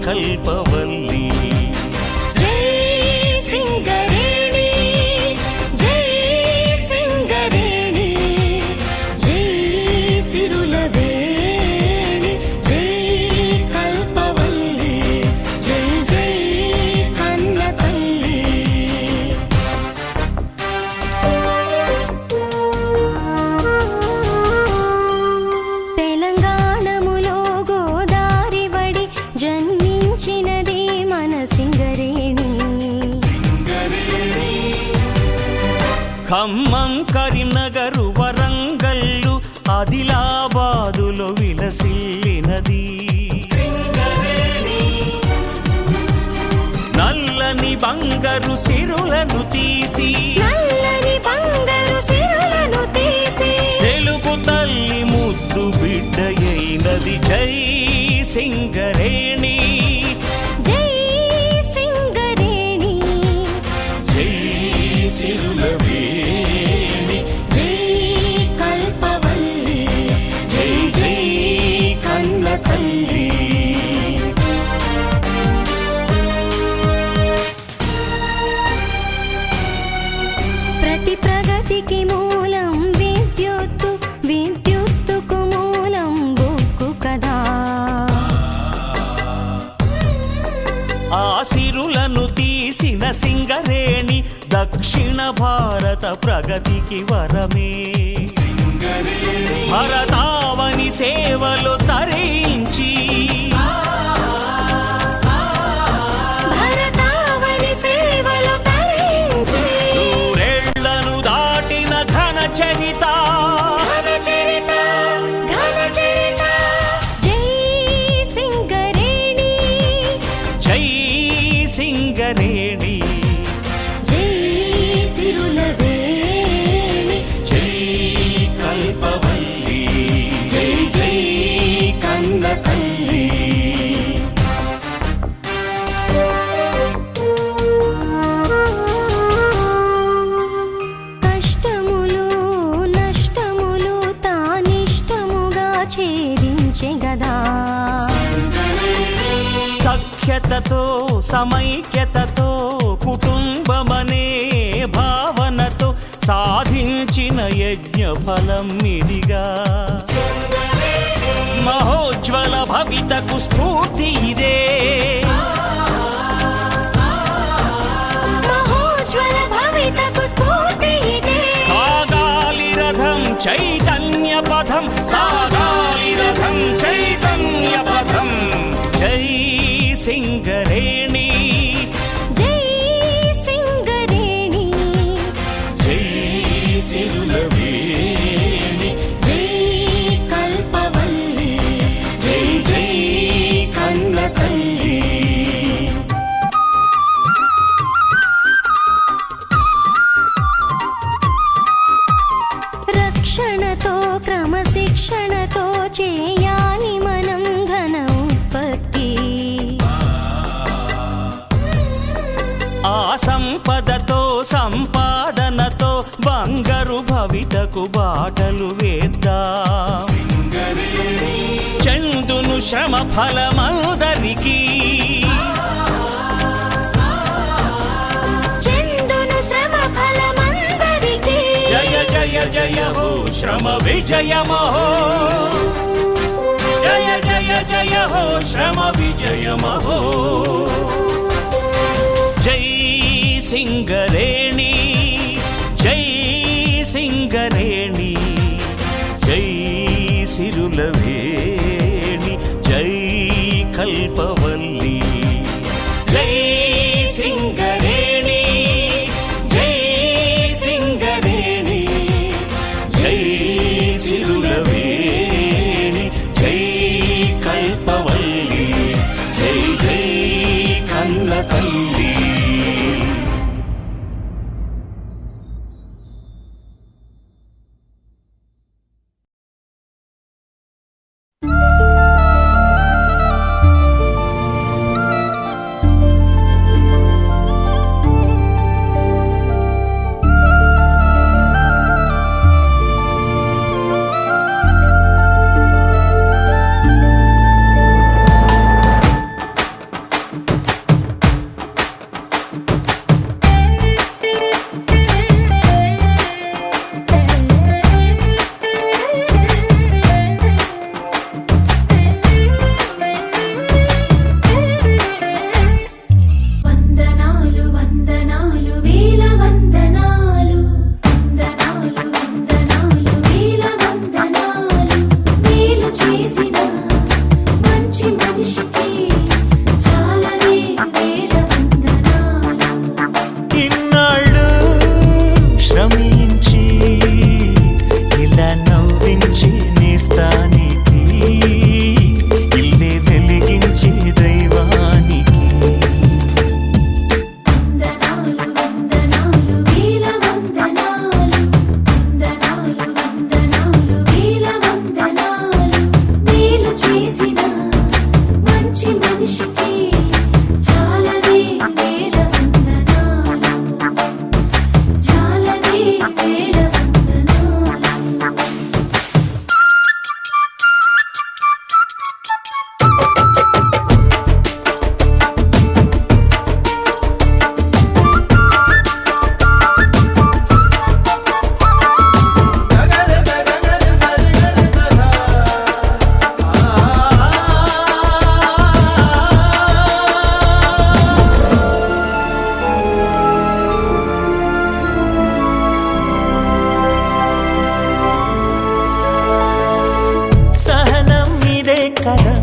కల్పవల్లి జై సింగరేణి జై సింగరేణి జై సిరులవేణి జై కల్పవల్లి జై జై కన్న తల్లి తెలంగాణములో గోదారి వడి జన్మించినది మన సింగరేణి ఖమ్మం కరీంనగరు వరంగల్లు ఆదిలాబాదులో విలసిల్లినది నల్లని బంగారు సిరులను తీసి నల్లని బంగారు సిరులను తీసి తెలుగు తల్లి ముద్దు బిడ్డయైనది జై సింగరేణి జై సింగరేణి జై సిరులవేణి జై కల్పవల్లి జై జై కన్న తల్లి ప్రతి ప్రగతికి మూలం విద్యుత్తు విద్యుత్తుకు మూలం బొగ్గు కదా ఆ సిరులను తీసిన సింగరేణి దక్షిణ భారత ప్రగతికి వరమే భరతావని సేవలు తరించి భరతావని సేవలు తరించి నూరేళ్లను దాటిన ఘన చరిత ఘన చరిత ఘన చరిత జై సింగరేణి జై సింగరేణి జై సిరులవేణి జై కల్పవల్లి జై జై కన్న తల్లి కష్టములు నష్టములు తానిష్టముగా ఛేదించే గదా సఖ్యతతో సమైక్యతతో కుటుంబమనే భావనతో సాధించిన యజ్ఞ ఫలం ఇదిగా మహోజ్వల భవితకు స్ఫూర్తి ఇదే మహోజ్వల భవితకు స్ఫూర్తి ఇదే సాగాలి రథం చైతన్య పథం సాగాలి రథం చైతన్య పథం జై సింగరేణి జై సింగరేణి జై సిరులవేణి జై కల్పవల్లి జై జై కన్న తల్లి రక్షణతో క్రమశిక్షణతో చేయాలి మనం ఘన ఉత్పత్తి ఆ సంపదతో సంపాదనతో బంగారు భవితకు బాటలు వేద్దాం చందును శ్రమ ఫలమందరికీ చందును శ్రమ ఫలమందరికీ జయ జయ జయ హో శ్రమ విజయమహో జయ జయ జయ హో శ్రమ విజయమహో జై సింగరేణి జై సింగరేణి జై సిరులవేణి జై కల్పవల్లి జై సింగరేణి జై సింగరేణి జై సిరులవేణి జై కల్పవల్లి జై జై కన్న తల్లి మనిషికి చాలవే వేల వందనాలు, చాలవే వేల వందనాలు. సహనం ఇదే కదా,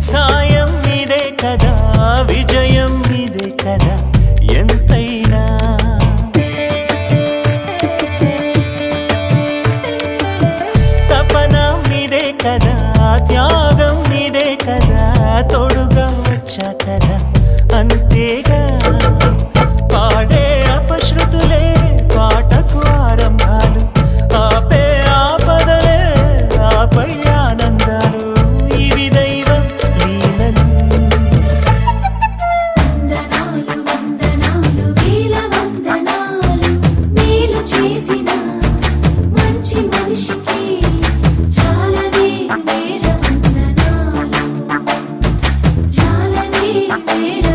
సాయం ఇదే కదా, విజయం ఇదే కదా ఎంతైనా. తపన ఇదే కదా, త్యాగం ఇదే కదా, తోడుగా వచ్చా కదా అంతేగా. పాడే అపశృతులే పాటకు ఆరంభాలు, ఆపే ఆపదలే ఆపై ఆనందాలు, ఇవి దైవం లీలలు. వందనాలు వందనాలు వేల వందనాలు, మేలు చేసిన మంచి మనిషికి చాలవే వేల వందనాలు, చాలవే వేల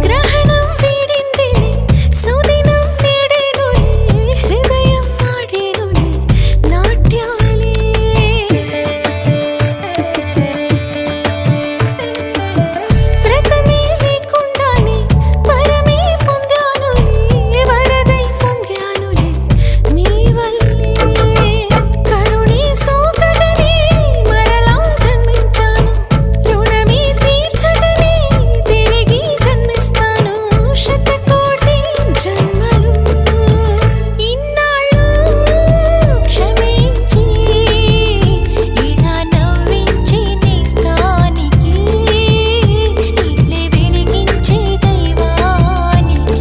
గ్రహణం వీడిందిలే, సుదినం నేడేనులే, హృదయం ఆడేనులే నాట్యాలే. వ్రతమే లేకుండానే వరమే పొందానులే, వరదై పొంగానులే నీ వల్లే. కరుణే సోకగనే మరలా జన్మించాను, రుణమే తీర్చగనే తిరిగి జన్మిస్తాను. శతకోటి జన్మలు ఇన్నాళ్ళు క్షమించి ఇలా నవ్వించే నేస్తానికి, ఇట్లే వెలిగించే దైవానికి.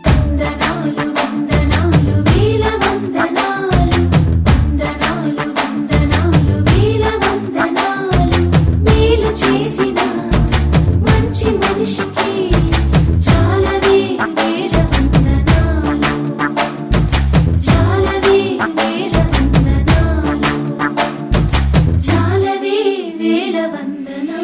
వందనాలు వందనాలు వేల వందనాలు, వందనాలు వందనాలు వేల వందనాలు, మేలు చేసిన మంచి మనిషికి చాలవే వేల వందనాలు, చాలవే వేల వందనాలు, చాలవే వేల వందనాలు.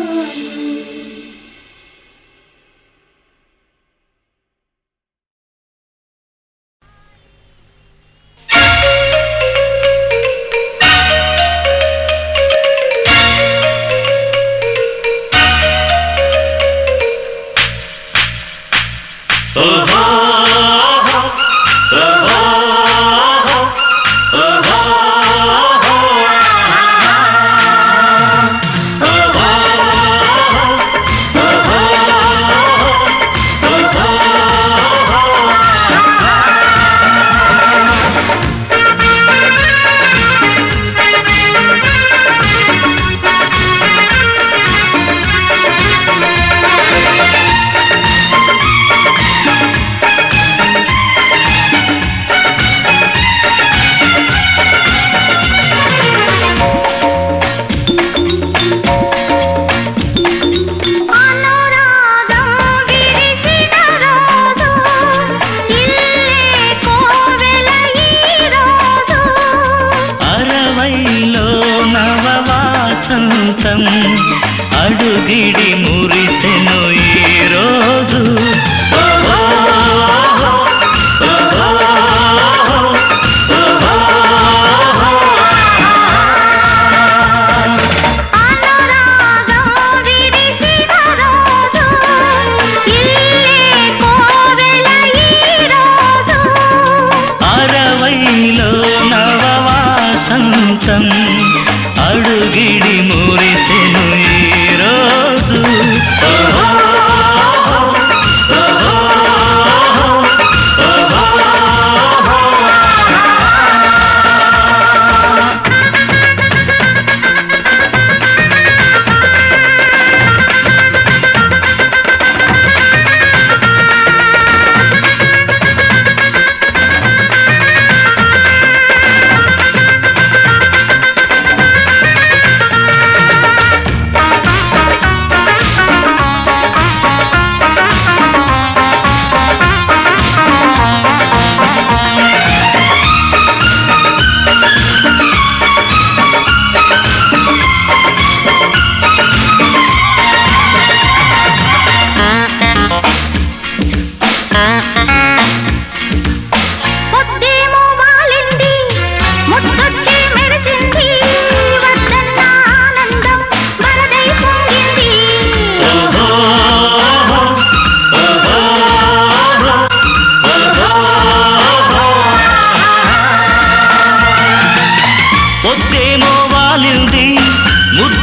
వసంతం అడుగిడి మురిసెను ఈ రోజు.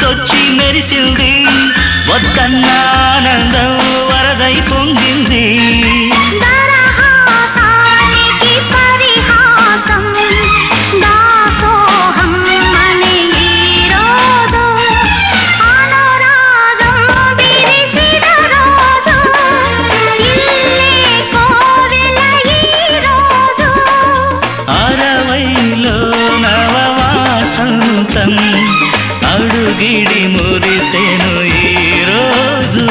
పుట్టుకొచ్చి మెరిసింది, వద్దన్న ఆనందం వరదై పొంగింది. దరహాసానికి పరిహాసం దాసోహం అని ఈరోజు అనురాగం విరిసిన రోజు ఇల్లే కోవెల ఈరోజు అరవైలో నవవాసంతం అడుగిడి మురిసెను ఈరోజు.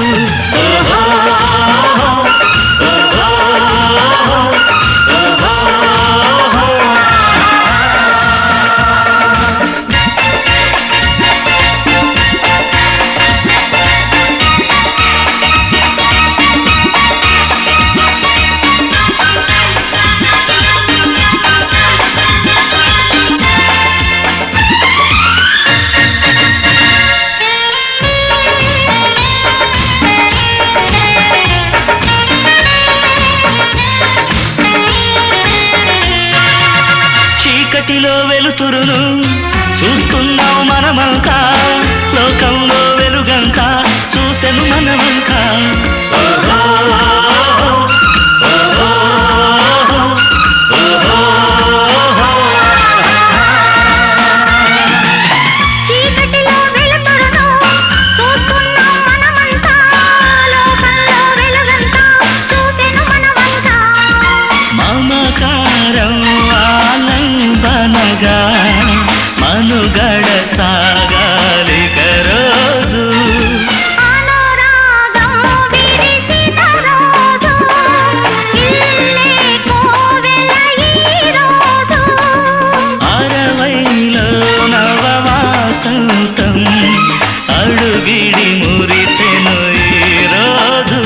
చీకటిలో వెలుతురును చూస్తున్నాం మనమంతా, లోకంలో వెలుగంతా చూసెను మనమంతా. చీకటిలో వెలుతురును చూస్తున్నాం మనమంతా, లోకంలో వెలుగంతా చూసెను మనమంతా. మమకారం ఆలంబనగా మనుగడ సాగాలిక రోజు. అనురాగం విరిసిన రోజు ఇల్లే కోవెల ఈరోజు అరవైలో నవవాసంతం అడుగిడి మురిసెను ఈరోజు.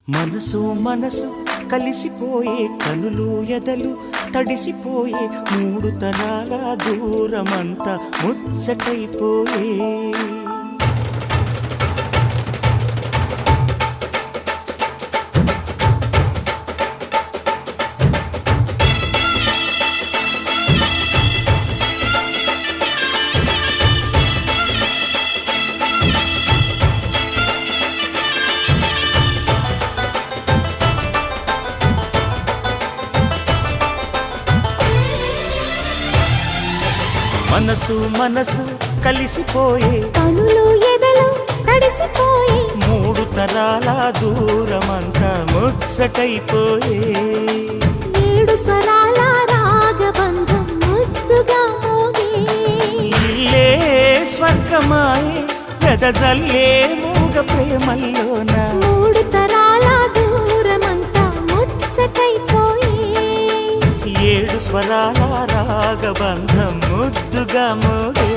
మనసు మనసు కలిసిపోయే, కనులు ఎదలు తడిసిపోయే, మూడు తరాల దూరమంతా ముచ్చటైపోయే. మనసు మనసు కలిసిపోయే, కనులు ఎదలు తడిసిపోయి, మూడు తరాల దూరమంతా ముచ్చటైపోయే. ఏడు స్వరాల రాగబంధం ముద్దుగా మోగే, ఇల్లే స్వర్గమాయే వెదజల్లే మూగ ప్రేమల్లోన. మూడు తరాల దూరమంతా ముచ్చటైపోయి, ఏడు స్వరాల రాగబంధం ముద్దుగా మోగే.